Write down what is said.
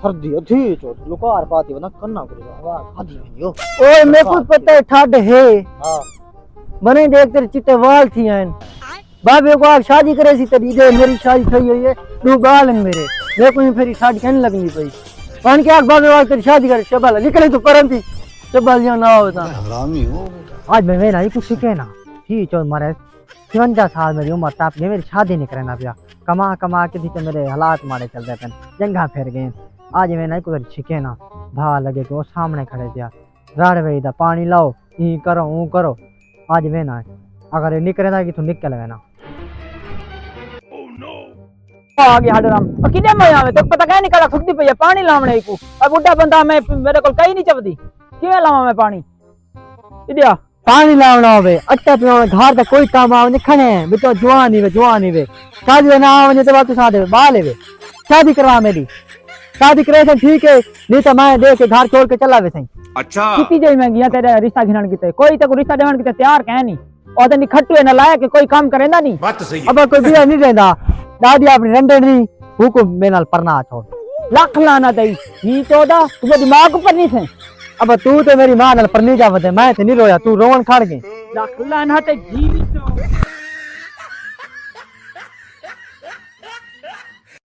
सर्दी थी चो लुकार पाती वना करना करेगा आवाज आधी नहीं हो। ओए मेरे को पता है ठड है। हां मने देख तेरे चिट्टे वाल थी हैं। बाबे को आप शादी करे सी तेरी दे मेरी शादी थई हुई है। तू गाल हैं मेरे को फिर शादी कहने लगनी पई। कौन के बाबे वाल तेरी शादी करे शबल निकले तू परंती शबल जो ना होता हरामी हो बेटा। आज मैं नहीं कुछ सीखे ना थी चो मारे 53 साल मेरी उम्र ताप गई मेरी शादी नहीं करना पिया कमा कमा के थी तो मेरे हालात मारे चल रहे थे जंगा फेर गए। आज मैं नहीं कुछ सीखे ना भा लगे कि वो सामने खड़े थे राड़ वही था पानी लाओ ई करो ऊ करो। आज मैं ना अगर निकले था कि तू निकल गए ना आ गया हडराम किने मैं आवे तो पता कहीं निकला खुद पे पानी लावणे को अब बुड्ढा बंदा मैं मेरे को कहीं नहीं चबदी किवे लावा मैं पानी इडिया पानी लावना होवे अट्टा पियोना घर तक कोई काम आवे खणे बे तो जवान ही वे शादी ना आवे तो बात तो साथ बाल है शादी करा मेरी शादी करे तो ठीक है नहीं तो मैं देख के घर छोड़ के चला वे सही। अच्छा कितनी देर में गया तेरे रिश्ता घिनन की कोई तो रिश्ता देवन की तैयार कह नहीं और तो खट्टू है ना लाया कि कोई काम करेंदा नहीं बात तो सही अब कोई बिया नहीं रहंदा दादी अपनी रंडे नहीं हुकुम मेनल परना छोड़ लाख लाना दई ही तो दा तुझे दिमाग ऊपर नहीं थे। अब तू तो मेरी मां नाल परनी जावत है मैं तो नहीं रोया तू रोवन खड़ गई लाख लाना ते जी तो